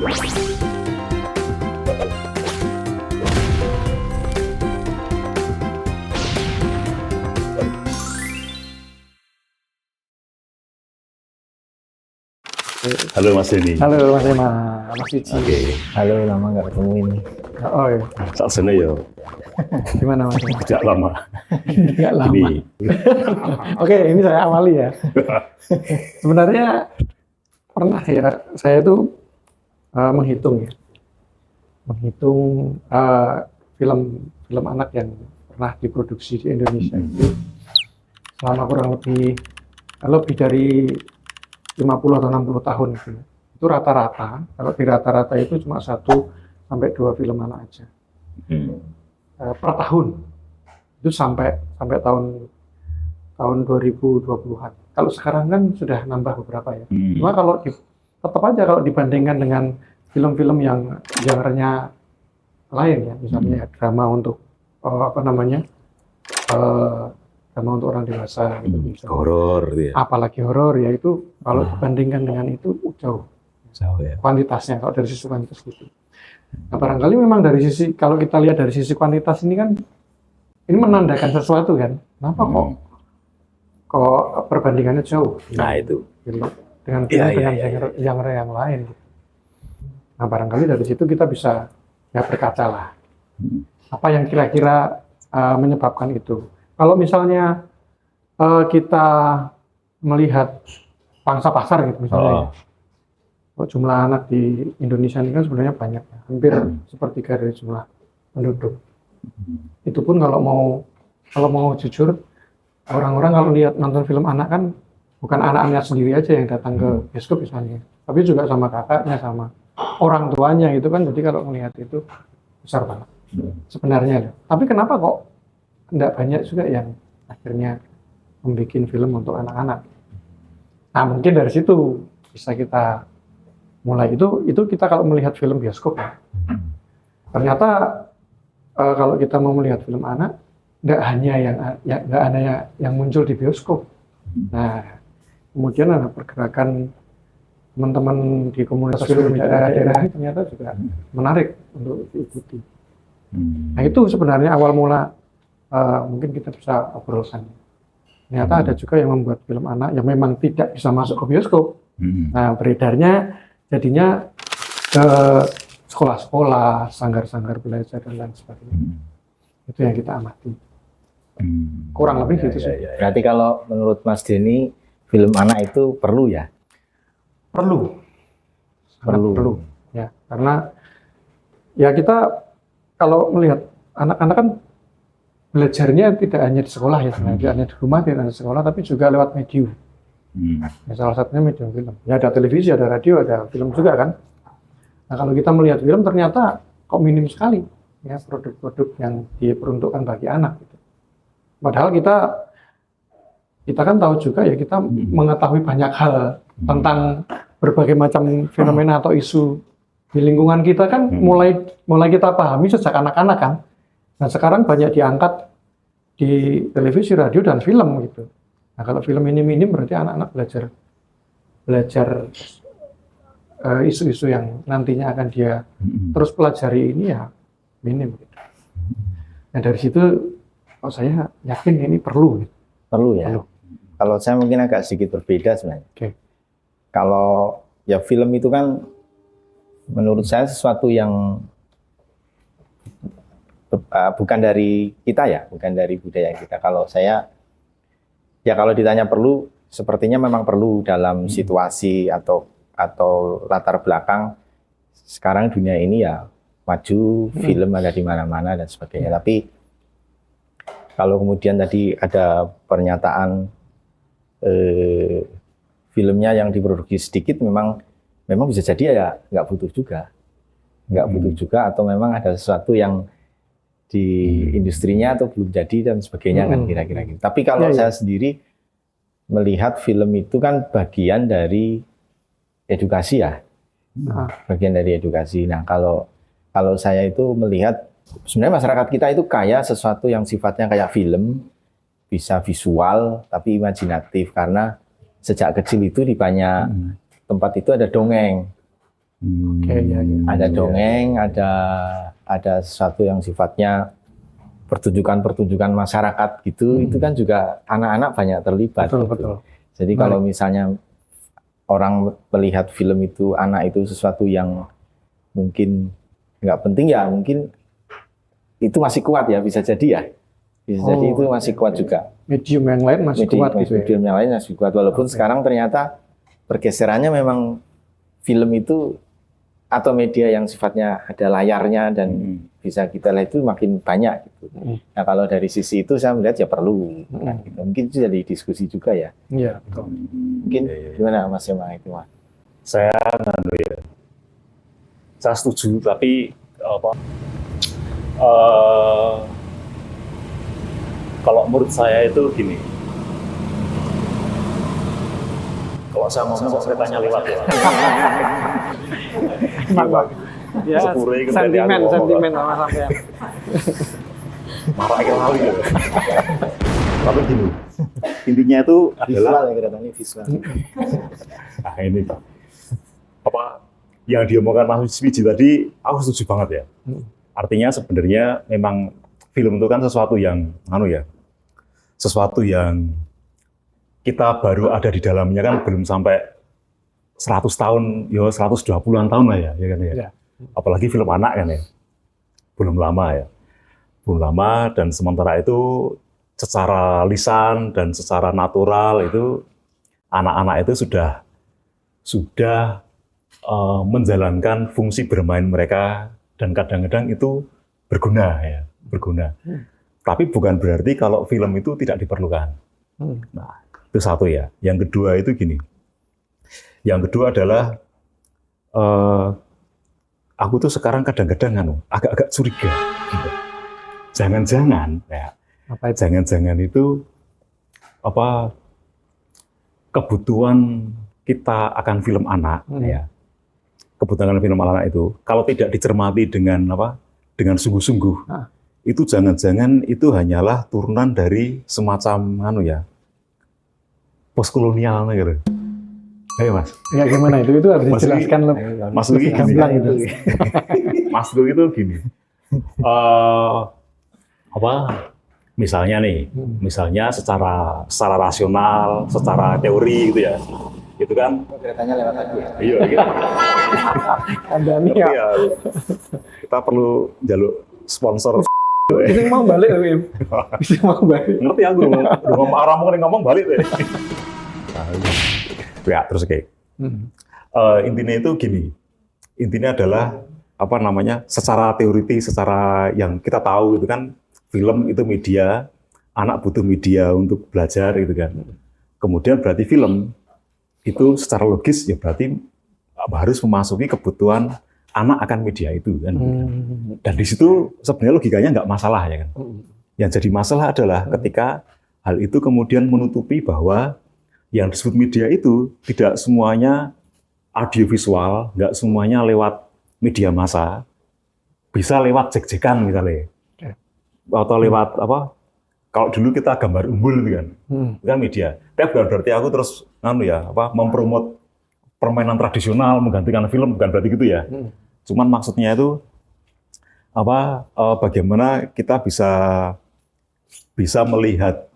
Halo Mas Denny. Halo Mas Ema, Mas Cici. Oke, Halo, lama nggak ketemu ini. Oh iya, saksana ya. gimana Mas Ema? Tidak lama. Nggak lama. Ini Oke, ini saya awali ya. Sebenarnya pernah ya, saya tuh menghitung film anak yang pernah diproduksi di Indonesia itu selama kurang lebih dari 50 atau 60 tahun gitu. Itu rata-rata, kalau di rata-rata itu cuma 1 sampai 2 film anak aja. Per tahun. Itu sampai tahun 2020-an. Kalau sekarang kan sudah nambah beberapa ya. Cuma tetap aja kalau dibandingkan dengan film-film yang genre-nya lain ya, misalnya drama untuk drama untuk orang dewasa gitu. horor gitu ya. Apalagi horor ya, itu kalau dibandingkan dengan itu jauh Ya. kuantitasnya, kalau dari sisi kuantitas gitu. Nah, barangkali memang kalau kita lihat dari sisi kuantitas ini kan, ini menandakan sesuatu kan. Kenapa kok perbandingannya jauh? Nah itu. Gitu, dengan genre yang lain. Gitu. Nah, barangkali dari situ kita bisa ya berkaca lah. Apa yang kira-kira menyebabkan itu? Kalau misalnya kita melihat pangsa pasar gitu misalnya, kalau jumlah anak di Indonesia ini kan sebenarnya banyak, ya. Hampir sepertiga dari jumlah penduduk. Itu pun kalau mau jujur, orang-orang kalau lihat nonton film anak kan bukan anak-anaknya sendiri aja yang datang ke bioskop misalnya, tapi juga sama kakaknya, sama orang tuanya gitu kan. Jadi kalau melihat itu besar banget sebenarnya. Tapi kenapa kok tidak banyak juga yang akhirnya membuat film untuk anak-anak? Nah, mungkin dari situ bisa kita mulai. Itu kita kalau melihat film bioskop ya. Ternyata kalau kita mau melihat film anak, nggak hanya yang muncul di bioskop. Nah, kemudian ada pergerakan teman-teman di komunitas film di daerah-daerah ini ternyata juga menarik untuk diikuti. Nah, itu sebenarnya awal mula mungkin kita bisa obrolkan. Ternyata ada juga yang membuat film anak yang memang tidak bisa masuk ke bioskop. Nah, beredarnya jadinya ke sekolah-sekolah, sanggar-sanggar belajar dan lain sebagainya. Itu yang kita amati. Kurang lebih gitu sih. Berarti kalau menurut Mas Denny, film anak itu perlu ya? Perlu. Ya, karena ya kita kalau melihat anak-anak kan belajarnya tidak hanya di sekolah ya, tidak hanya di rumah, tidak hanya di sekolah, tapi juga lewat medium. Ya, salah satunya medium film. Ya, ada televisi, ada radio, ada film juga kan. Nah, kalau kita melihat film ternyata kok minim sekali ya produk-produk yang diperuntukkan bagi anak. Gitu. Padahal kita kan tahu juga ya, kita mengetahui banyak hal tentang berbagai macam fenomena atau isu di lingkungan kita kan mulai kita pahami sejak anak-anak kan. Nah, sekarang banyak diangkat di televisi, radio, dan film gitu. Nah, kalau film ini minim berarti anak-anak belajar isu-isu yang nantinya akan dia terus pelajari ini ya minim. Gitu. Nah, dari situ saya yakin ini perlu. Gitu. Perlu ya. Kalau saya mungkin agak sedikit berbeda sebenarnya. Kalau ya film itu kan menurut saya sesuatu yang bukan dari kita ya, bukan dari budaya kita. Kalau saya, ya kalau ditanya perlu, sepertinya memang perlu dalam situasi atau latar belakang sekarang dunia ini ya maju, film ada di mana-mana dan sebagainya. Tapi kalau kemudian tadi ada pernyataan filmnya yang diproduksi sedikit, memang bisa jadi ya nggak butuh juga, atau memang ada sesuatu yang di industrinya atau belum jadi dan sebagainya kan kira-kira gitu. Tapi kalau saya sendiri melihat film itu kan bagian dari edukasi ya, bagian dari edukasi. Nah, kalau saya itu melihat sebenarnya masyarakat kita itu kaya sesuatu yang sifatnya kayak film, bisa visual tapi imajinatif, karena sejak kecil itu di banyak tempat itu ada dongeng. Oke, ya. Ada dongeng, ada sesuatu yang sifatnya pertunjukan masyarakat gitu. Itu kan juga anak-anak banyak terlibat. Betul, gitu. betul. Jadi kalau misalnya orang melihat film itu, anak itu sesuatu yang mungkin nggak penting ya, mungkin itu masih kuat ya, bisa jadi ya. Bisa jadi itu masih kuat juga. Medium yang lain masih kuat gitu ya. Medium yang lain masih kuat, walaupun sekarang ternyata pergeserannya memang film itu atau media yang sifatnya ada layarnya dan bisa kita lihat itu makin banyak gitu. Nah kalau dari sisi itu saya melihat ya perlu. Gitu. Mungkin itu jadi diskusi juga ya. Iya, betul. Mungkin gimana Mas Yoma itu Mas? Saya saya setuju, tapi kalau menurut saya itu gini. Kalau saya ngomong kok ceritanya lewat ya. Ya, sentimen sama sampean. Marah kali ya. Tapi gini, intinya itu adalah visual. Nah ini apa yang diomongkan Mas Wiji tadi, aku setuju banget ya. Artinya sebenarnya memang film itu kan sesuatu yang sesuatu yang kita baru ada di dalamnya kan belum sampai 100 tahun, ya 120-an tahun lah ya kan ya. Apalagi film anak kan ya. Belum lama ya. Belum lama, dan sementara itu secara lisan dan secara natural itu anak-anak itu sudah menjalankan fungsi bermain mereka, dan kadang-kadang itu berguna. Tapi bukan berarti kalau film itu tidak diperlukan. Nah, itu satu ya. Yang kedua itu gini. Yang kedua adalah aku tuh sekarang kadang-kadang agak-agak curiga. Gitu. Jangan-jangan itu kebutuhan kita akan film anak ya. Kebutuhan film anak itu kalau tidak dicermati dengan sungguh-sungguh, itu jangan-jangan itu hanyalah turunan dari semacam postkolonial gitu. Ayo Mas. Ya gimana itu harus dijelaskan lebih. Mas Luki gamblang itu. Mas Luki itu gini. Misalnya secara rasional, secara teori gitu ya. Itu kan Ceritanya lewat aku ya. Iya gitu. Tapi ya kita perlu jaluk sponsor. Ini mau balik Wim. Bisa mau balik. Ngerti aku ngomong arah ngomong balik deh. Ya, terus kayak intinya itu gini. Intinya adalah secara teoritis, secara yang kita tahu itu kan film itu media, anak butuh media untuk belajar gitu kan. Kemudian berarti film itu secara logis ya berarti harus memasuki kebutuhan anak akan media itu kan. Dan di situ sebenarnya logikanya nggak masalah ya kan. Yang jadi masalah adalah ketika hal itu kemudian menutupi bahwa yang disebut media itu tidak semuanya audiovisual, nggak semuanya lewat media massa, bisa lewat jek-jekan misalnya, atau lewat kalau dulu kita gambar umbul itu kan, itu kan media. Tapi bukan berarti aku terus mempromot permainan tradisional menggantikan film, bukan berarti gitu ya. Cuman maksudnya itu bagaimana kita bisa melihat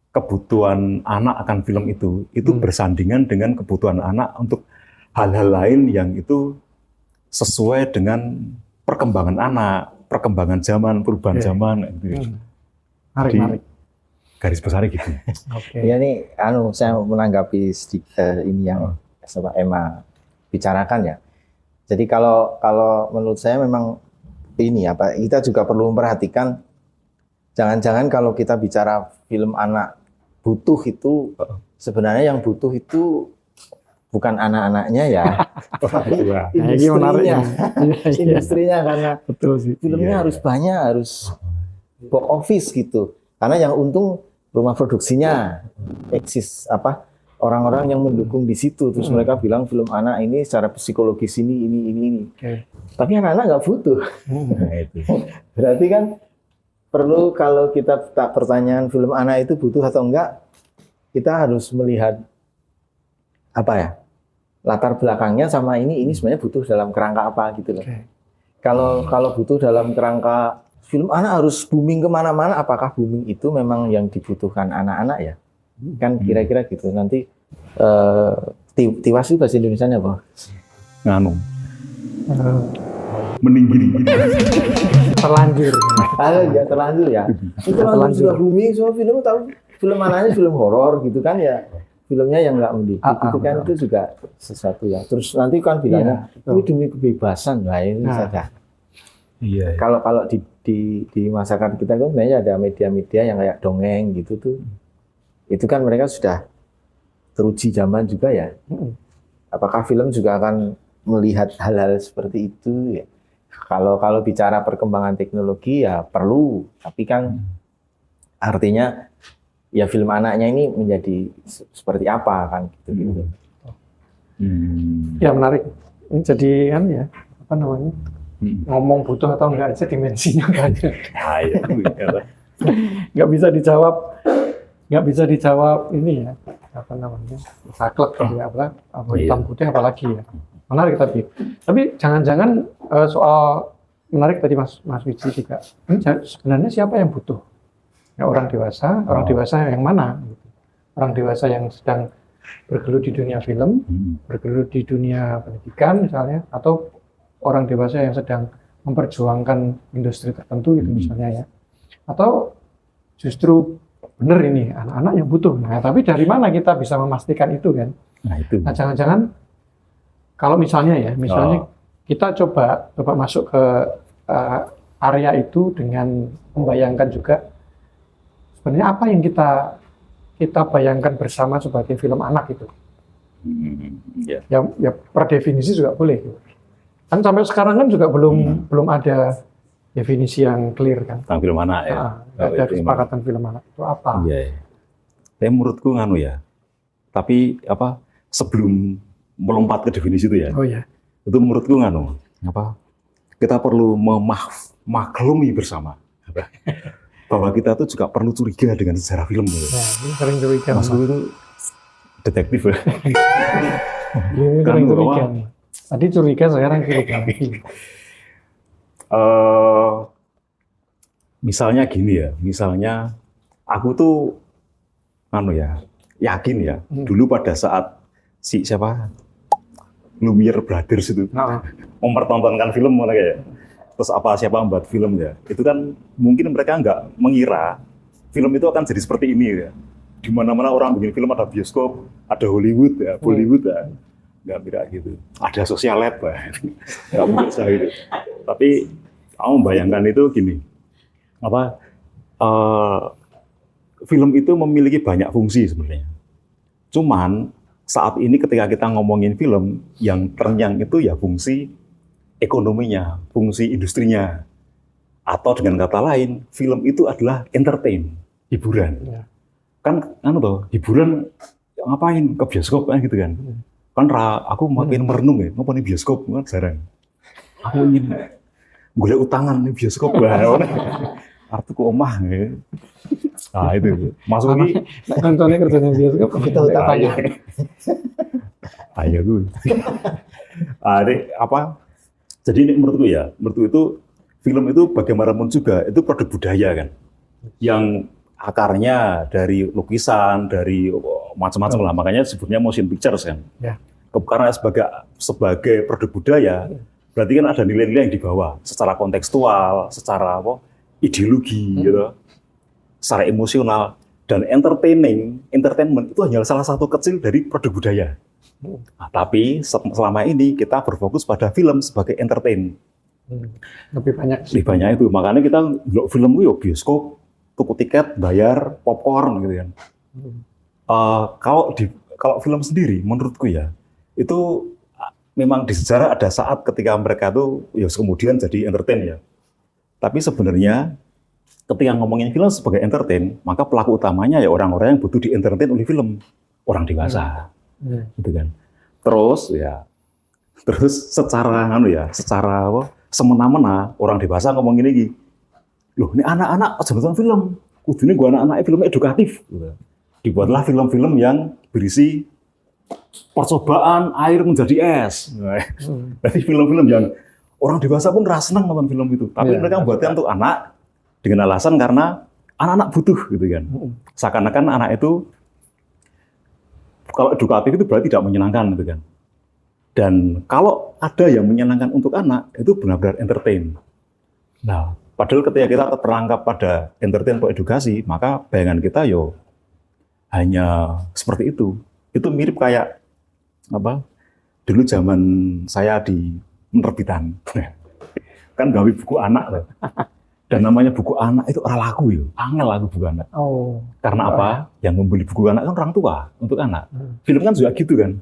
kebutuhan anak akan film itu bersandingan dengan kebutuhan anak untuk hal-hal lain yang itu sesuai dengan perkembangan anak, perkembangan zaman, perubahan zaman gitu. Menarik. Garis besarnya gitu. Ya ini saya menanggapi ini yang Emma bicarakan ya. Jadi kalau menurut saya memang kita juga perlu memperhatikan, jangan-jangan kalau kita bicara film anak butuh itu sebenarnya yang butuh itu bukan anak-anaknya ya, tapi industrinya karena betul sih. Filmnya harus banyak, harus box office gitu. Karena yang untung rumah produksinya eksis orang-orang yang mendukung di situ, terus mereka bilang film anak ini secara psikologis ini. Tapi anak-anak nggak butuh. Berarti kan perlu kalau kita tak pertanyaan film anak itu butuh atau enggak, kita harus melihat latar belakangnya sama ini sebenarnya butuh dalam kerangka apa gitu loh. Oke. Kalau butuh dalam kerangka film anak harus booming kemana-mana, apakah booming itu memang yang dibutuhkan anak-anak ya? Kan kira-kira gitu. Nanti tiwas itu bahasa Indonesianya apa? Nganu. Eh, Meninggi. terlanjur. Ya terlanjur ya. Itu Terlanjur. sudah booming semua film, tahu film anaknya film horor gitu kan ya. Filmnya yang nggak mendidik itu kan itu juga sesuatu ya. Terus nanti kan bilangnya ini demi kebebasan lah ini saja. Iya. Kalau di masyarakat kita kan sebenarnya ada media-media yang kayak dongeng gitu tuh. Itu kan mereka sudah teruji zaman juga ya. Apakah film juga akan melihat hal-hal seperti itu ya? Kalau bicara perkembangan teknologi ya perlu, tapi kan artinya ya film anaknya ini menjadi seperti apa kan gitu. Ya menarik. Ini jadi kan ya apa namanya? Ngomong butuh atau enggak aja dimensinya banyak. Nggak bisa dijawab ini ya apa namanya saklek gitu ya apa hitam putih apalagi ya. Menarik tapi jangan-jangan soal menarik tadi Mas Wiji juga. Ini sebenarnya siapa yang butuh? Ya, orang dewasa yang mana? Gitu. Orang dewasa yang sedang bergelut di dunia film, bergelut di dunia pendidikan misalnya, atau orang dewasa yang sedang memperjuangkan industri tertentu gitu misalnya ya. Atau justru benar ini anak-anak yang butuh. Nah, tapi dari mana kita bisa memastikan itu kan? Nah, jangan-jangan kalau misalnya kita coba masuk ke area itu dengan membayangkan juga sebenarnya apa yang kita bayangkan bersama sebagai film anak itu. Ya per definisi juga boleh. Kan sampai sekarang kan juga belum ada definisi yang clear kan. Tentang film anak ya. Ada kesepakatan film anak itu apa? Iya. Tapi menurutku nganu ya. Tapi sebelum melompat ke definisi itu ya. Oh ya. Itu menurutku nganu kita perlu memaklumi bersama bahwa kita tuh juga perlu curiga dengan sejarah film. Ya, ini sering curiga. Mas itu detektif ya. Ini sering curiga. Tadi curiga, sekarang curiga lagi. Misalnya gini ya, aku tuh yakin ya, dulu pada saat Lumiere Brothers itu mempertontonkan film kayak terus siapa membuat film ya, itu kan mungkin mereka nggak mengira film itu akan jadi seperti ini ya. Di mana-mana orang bikin film ada bioskop, ada Hollywood ya, Bollywood ya, nggak kira gitu. Ada sosialet ya, nggak mungkin saya gitu. Tapi kamu membayangkan itu gini, film itu memiliki banyak fungsi sebenarnya. Cuman saat ini ketika kita ngomongin film, yang terngiang itu ya fungsi ekonominya, fungsi industrinya. Atau dengan kata lain, film itu adalah entertain, hiburan. Ya. Kan hiburan ngapain ke bioskop kan gitu kan. Kan aku makin merenung ya, ngapain bioskop kan jarang. Aku ingin golek utangan di bioskop artiku omah ya. Nah itu masuk lagi Contohnya kerjanya bioskop kita utangnya. Ayo gue. Jadi ini menurutku itu film itu bagaimanapun juga itu produk budaya kan, yang akarnya dari lukisan, dari macam-macam lah, makanya sebutnya motion pictures kan. Ya. Karena sebagai produk budaya, berarti kan ada nilai-nilai yang dibawa secara kontekstual, secara ideologi, gitu, secara emosional, dan entertainment itu hanya salah satu kecil dari produk budaya. Nah, tapi selama ini kita berfokus pada film sebagai entertain. Lebih banyak itu. Makanya kita film itu bioskop, tuku tiket, bayar, popcorn gitu kan. Kalau film sendiri, menurutku ya, itu memang di sejarah ada saat ketika mereka tuh kemudian jadi entertain ya. Tapi sebenarnya ketika ngomongin film sebagai entertain, maka pelaku utamanya ya orang-orang yang butuh di entertain oleh film, orang dewasa. Gitu kan. Terus secara semena-mena orang dewasa ngomong gini, loh ini anak-anak aja nonton film, kudune gua anak-anaknya film edukatif. Gitu. Dibuatlah film-film yang berisi percobaan air menjadi es. Jadi film-film yang orang dewasa pun rasa senang nonton film itu. Tapi Iya, mereka buatnya untuk anak dengan alasan karena anak-anak butuh gitu kan. Seakan-akan anak itu kalau edukatif itu berarti tidak menyenangkan gitu kan. Dan kalau ada yang menyenangkan untuk anak itu benar-benar entertain. Nah, padahal ketika kita terperangkap pada entertain atau edukasi, maka bayangan kita yo hanya seperti itu. Itu mirip kayak apa? Dulu zaman saya di penerbitan, kan gawe buku anak loh. Dan namanya buku anak itu ora laku ya, angel laku buku anak. Oh. Karena apa? Yang membeli buku anak kan orang tua untuk anak. Film kan juga gitu kan,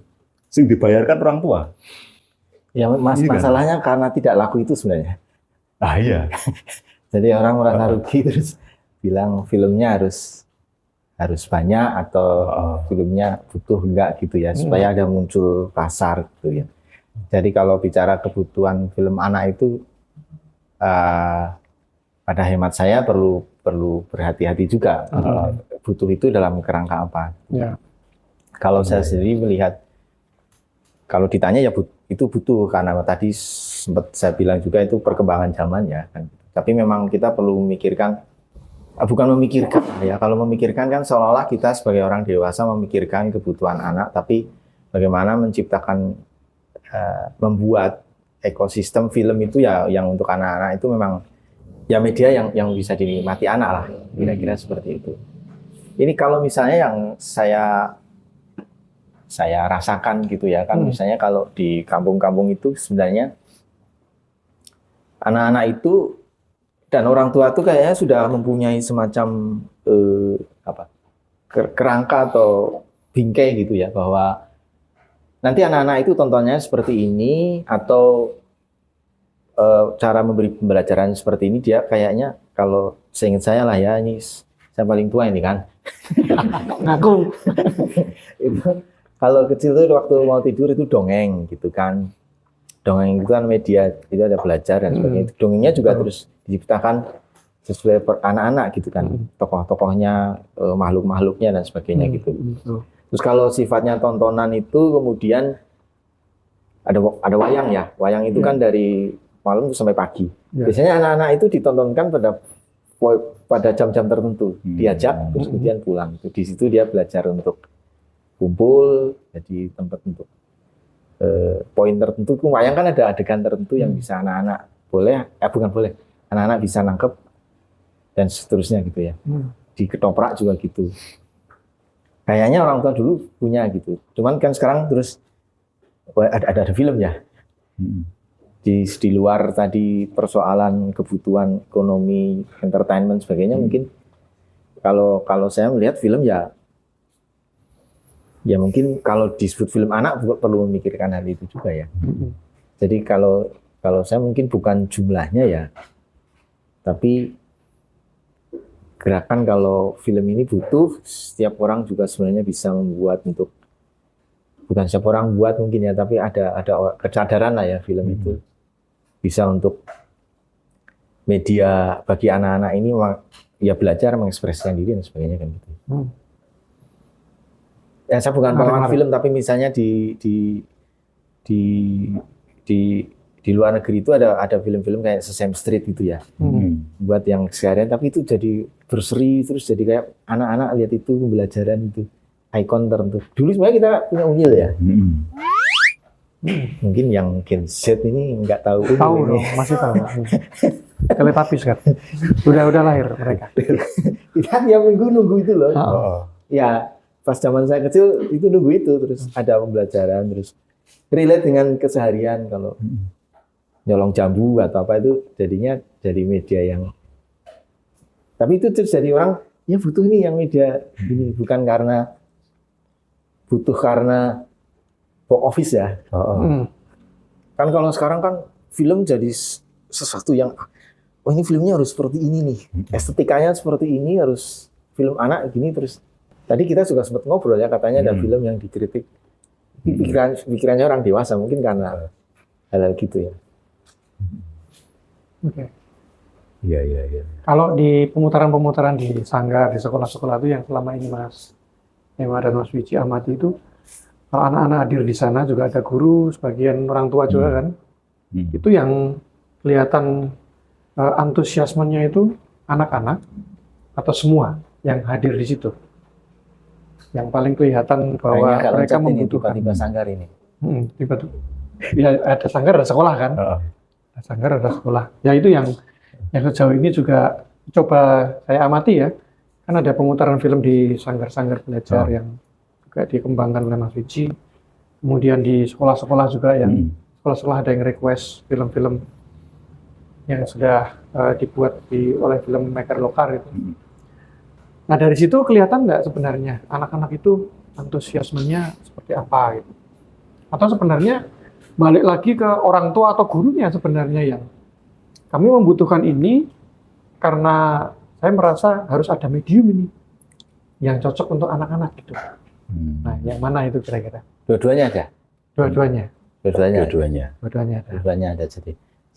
sing dibayarkan orang tua. Ya mas, Iya kan? masalahnya karena tidak laku itu sebenarnya. Ah iya. Jadi orang merasa rugi terus bilang filmnya harus banyak atau filmnya butuh enggak gitu ya, supaya ada muncul pasar gitu ya. Jadi kalau bicara kebutuhan film anak itu pada hemat saya perlu berhati-hati juga. Butuh itu dalam kerangka apa? Ya. Kalau saya sendiri melihat, kalau ditanya ya itu butuh, karena tadi sempat saya bilang juga itu perkembangan zaman ya kan. Tapi memang kita perlu memikirkan, bukan memikirkan ya, kalau memikirkan kan seolah-olah kita sebagai orang dewasa memikirkan kebutuhan anak, tapi bagaimana menciptakan, membuat ekosistem film itu ya yang untuk anak-anak itu memang ya media yang bisa dinikmati anak lah, kira-kira seperti itu. Ini kalau misalnya yang saya rasakan gitu ya kan, misalnya kalau di kampung-kampung itu sebenarnya anak-anak itu dan orang tua itu kayaknya sudah mempunyai semacam kerangka atau bingkai gitu ya, bahwa nanti anak-anak itu tontonnya seperti ini, atau cara memberi pembelajaran seperti ini. Dia kayaknya, kalau seingat saya lah ya, ini saya paling tua ini kan. Ngaku. Itu kalau kecil tuh waktu mau tidur itu dongeng gitu kan. Dongeng itu kan media, itu ada belajar dan sebagainya. Dongengnya juga terus diciptakan sesuai anak-anak gitu kan. Tokoh-tokohnya, makhluk-makhluknya dan sebagainya gitu. Terus kalau sifatnya tontonan itu kemudian ada wayang ya. Wayang itu kan dari malam sampai pagi. Biasanya anak-anak itu ditontonkan pada jam-jam tertentu. Diajak terus kemudian pulang. Di situ dia belajar untuk kumpul, jadi tempat untuk poin tertentu. Wayang kan ada adegan tertentu yang bisa anak-anak bukan boleh. Anak-anak bisa nangkep dan seterusnya gitu ya. Di ketoprak juga gitu. Kayaknya orang tua dulu punya gitu. Cuman kan sekarang terus ada film ya. Di luar tadi persoalan kebutuhan ekonomi, entertainment sebagainya, mungkin kalau saya melihat film ya mungkin kalau disebut film anak perlu memikirkan hal itu juga ya. Jadi kalau saya mungkin bukan jumlahnya ya, tapi gerakan kalau film ini butuh, setiap orang juga sebenarnya bisa membuat untuk, bukan setiap orang buat mungkin ya, tapi ada kesadaran lah ya, film itu bisa untuk media bagi anak-anak ini ya belajar mengekspresikan diri dan sebagainya kan gitu. Ya saya bukan penggemar film, tapi misalnya di luar negeri itu ada film-film kayak Sesame Street gitu ya, buat yang seharian, tapi itu jadi berseri, terus jadi kayak anak-anak lihat itu pembelajaran, itu ikon tertentu. Dulu sebenarnya kita punya Unyil ya. Mungkin yang Gen Z ini nggak tahu. Tahu dong, masih tahu. Teletubbies kan. Udah lahir mereka. Kita tiap minggu nunggu itu loh. Ya, pas zaman saya kecil itu nunggu itu, terus ada pembelajaran, terus relate dengan keseharian. Kalau nyolong jambu atau apa itu jadinya jadi media yang, tapi itu terus jadi orang ya butuh nih yang media ini, bukan karena butuh karena box office ya. Kan kalau sekarang kan film jadi sesuatu yang ini filmnya harus seperti ini nih, estetikanya seperti ini, harus film anak gini. Terus tadi kita juga sempat ngobrol ya, katanya ada film yang dikritik pikirannya orang dewasa, mungkin karena hal-hal gitu ya. Oke. Iya. Kalau di pemutaran di sanggar, di sekolah-sekolah itu yang selama ini Mas Ema dan Mas Wiji amati itu, Kalau anak-anak hadir di sana juga ada guru, sebagian orang tua juga kan. Itu yang kelihatan antusiasmenya itu anak-anak atau semua yang hadir di situ. Yang paling kelihatan bahwa Kayaknya mereka ini membutuhkan. tiba-tiba sanggar ini. Tiba-tiba. Ya, ada sanggar, ada sekolah kan. Ada sanggar, ada sekolah. Ya itu yang sejauh ini juga coba saya amati ya. Kan ada pemutaran film di sanggar-sanggar belajar yang juga dikembangkan oleh Mas Wiji. Kemudian di sekolah-sekolah juga yang sekolah-sekolah ada yang request film-film yang sudah dibuat oleh filmmaker lokal itu. Nah dari situ kelihatan nggak sebenarnya anak-anak itu antusiasmenya seperti apa gitu? Atau sebenarnya balik lagi ke orang tua atau gurunya sebenarnya yang kami membutuhkan ini karena saya merasa harus ada medium ini yang cocok untuk anak-anak gitu. Nah yang mana itu kira-kira? Dua-duanya ada. Dua-duanya. Dua-duanya ada. Dua-duanya ada.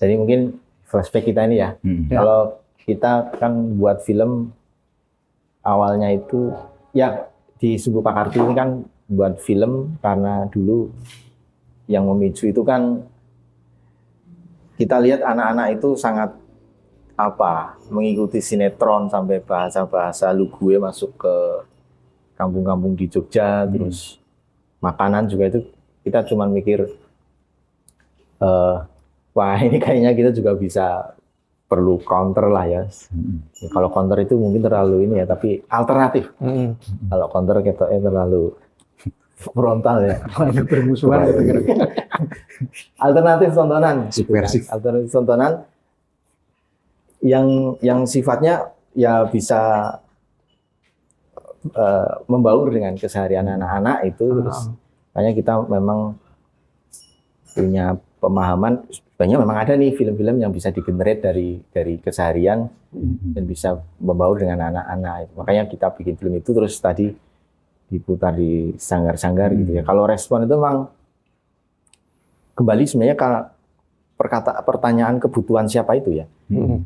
Jadi mungkin flashback kita ini ya. Kalau kita kan buat film awalnya itu ya di Sumbu Pakarti ini kan buat film karena dulu yang memicu itu kan kita lihat anak-anak itu sangat mengikuti sinetron sampai bahasa-bahasa lugue masuk ke kampung-kampung di Jogja, terus makanan juga itu kita cuma mikir wah ini kayaknya kita juga bisa perlu counter lah ya. Kalau counter itu mungkin terlalu ini ya, tapi alternatif. Kalau counter kita terlalu frontal ya. Bermusuhan. Alternatif tontonan. Subversif. Alternatif tontonan yang sifatnya ya bisa membaur dengan keseharian anak-anak itu. Terus makanya kita memang punya pemahaman sebenarnya memang ada nih film-film yang bisa digenerate dari keseharian dan bisa membaur dengan anak-anak. Makanya kita bikin film itu terus tadi diputar di sanggar-sanggar gitu ya. Kalau respon itu memang kembali sebenarnya kalau pertanyaan kebutuhan siapa itu ya.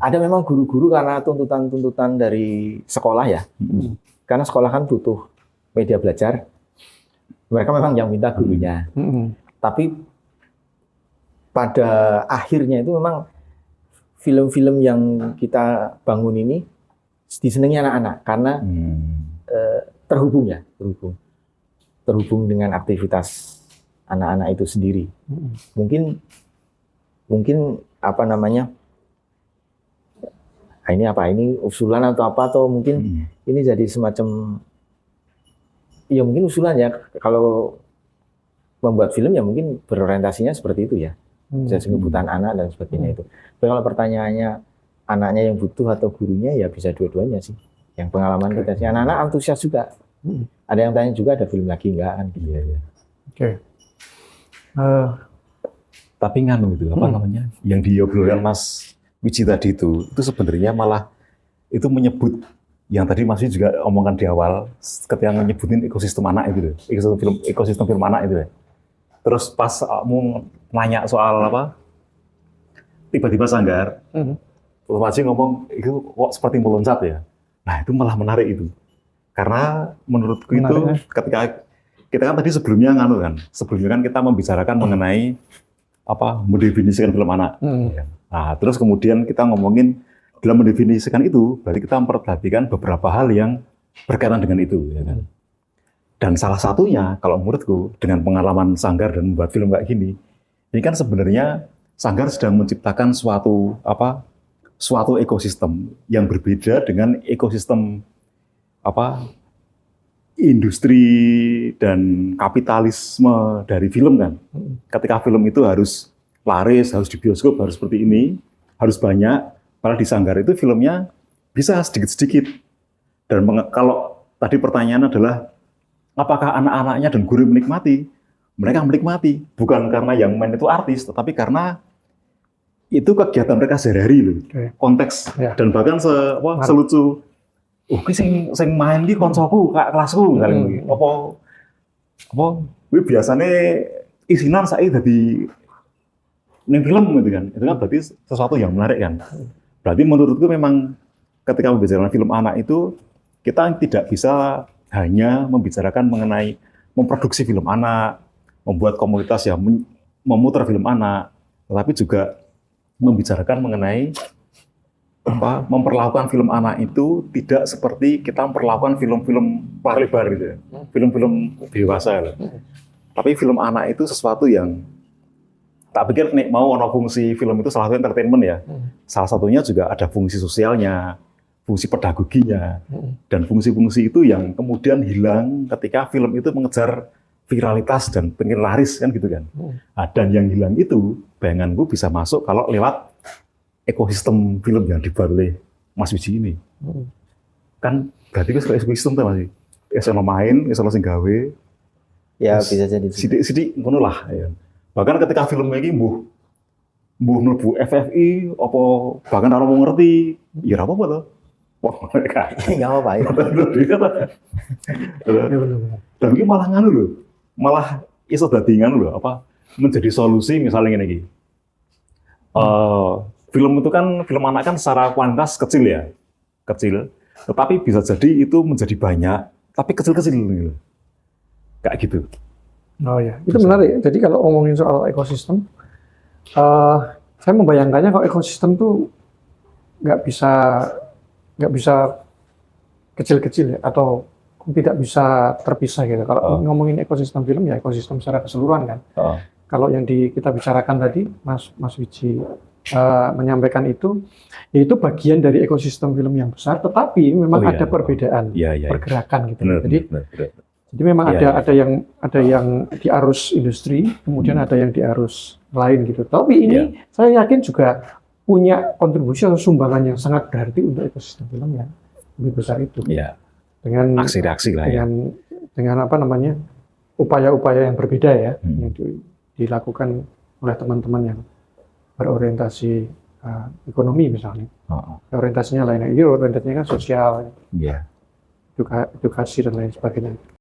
Ada memang guru-guru karena tuntutan-tuntutan dari sekolah ya. Karena sekolah kan butuh media belajar. Mereka memang yang minta gurunya. Tapi pada akhirnya itu memang film-film yang kita bangun ini disenangi anak-anak karena terhubung dengan aktivitas anak-anak itu sendiri. Mungkin apa namanya? Ini usulan atau mungkin ini jadi semacam ya mungkin usulan ya kalau membuat film ya mungkin berorientasinya seperti itu ya. Bisa kebutuhan anak dan sebagainya itu. Tapi kalau pertanyaannya anaknya yang butuh atau gurunya ya bisa dua-duanya sih. Yang pengalaman kita sih anak-anak antusias juga. Ada yang tanya juga ada film lagi enggak kan? Iya. Oke. Tapi nganu itu apa namanya? Yang diobrolkan Mas Wiji tadi itu sebenarnya malah itu menyebut yang tadi Mas Wiji juga omongkan di awal ketika menyebutin ekosistem anak itu, ekosistem film anak itu. Terus pas mau nanya soal apa, tiba-tiba sanggar, terus Mas Wiji ngomong itu kok seperti meloncat ya. Nah itu malah menarik itu, karena menurutku itu ketika kita kan tadi sebelumnya kita membicarakan mengenai apa mendefinisikan film anak. Nah terus kemudian kita ngomongin dalam mendefinisikan itu, berarti kita memperhatikan beberapa hal yang berkaitan dengan itu, ya kan? Dan salah satunya, kalau menurutku, dengan pengalaman Sanggar dan membuat film kayak gini, ini kan sebenarnya Sanggar sedang menciptakan suatu ekosistem yang berbeda dengan ekosistem industri dan kapitalisme dari film kan. Ketika film itu harus laris, harus di bioskop, harus seperti ini, harus banyak. Padahal di Sanggar itu filmnya bisa sedikit-sedikit. Dan kalau tadi pertanyaan adalah, apakah anak-anaknya dan guru menikmati? Mereka menikmati, bukan karena yang main itu artis, tetapi karena itu kegiatan mereka sehari-hari loh. Konteks dan bahkan selucu, sing main di konsolku, kelasku, misalnya apa, biasanya isinan saya dari film gitu kan, itu kan berarti sesuatu yang menarik kan. Berarti menurutku memang ketika membicarakan film anak itu kita tidak bisa hanya membicarakan mengenai memproduksi film anak, membuat komunitas yang memutar film anak, tetapi juga membicarakan mengenai memperlakukan film anak itu tidak seperti kita memperlakukan film-film layar lebar gitu ya. Film-film dewasa lah. Tapi film anak itu sesuatu yang tak pikir nek mau ono fungsi film itu salah satu entertainment ya. Salah satunya juga ada fungsi sosialnya, fungsi pedagoginya, dan fungsi-fungsi itu yang kemudian hilang ketika film itu mengejar viralitas dan pengen laris kan gitu kan. Nah, dan yang hilang itu bayanganku bisa masuk kalau lewat ekosistem film yang dibuat oleh Mas Wiji ini. Kan berarti itu ekosistem tuh masih. Esono main, esono sing gawe. Ya bisa jadi. Sidik-sidik ngono lah ya. Bahkan ketika film ini mbuh mlebu FFI apa bahkan ora mau ngerti, ya ora apa-apa to. Wah, mereka. Enggak apa-apa ya. Dan ini malah nganu lho. Malah iso dadi nganu lho, apa menjadi solusi misalnya ngene iki. Film itu kan, film anak kan secara kuantitas kecil ya, kecil. Tetapi bisa jadi itu menjadi banyak, tapi kecil-kecil gitu. Kayak gitu. Oh ya, itu menarik. Jadi kalau ngomongin soal ekosistem, saya membayangkannya kalau ekosistem tuh nggak bisa kecil-kecil ya, atau tidak bisa terpisah gitu. Kalau ngomongin ekosistem film ya ekosistem secara keseluruhan kan. Kalau yang kita bicarakan tadi, Mas Wiji menyampaikan itu, yaitu bagian dari ekosistem film yang besar, tetapi memang ada perbedaan pergerakan gitu. Benar. Jadi memang ada yang di arus industri, kemudian ada yang di arus lain gitu. Tapi ini saya yakin juga punya kontribusi atau sumbangan yang sangat berarti untuk ekosistem film yang lebih besar itu. Dengan aksi-reaksi lah ya. Dengan apa namanya, upaya-upaya yang berbeda ya, yang dilakukan oleh teman-teman yang berorientasi ekonomi misalnya. Orientasinya lain, ini orientasinya kan sosial, edukasi dan lain sebagainya.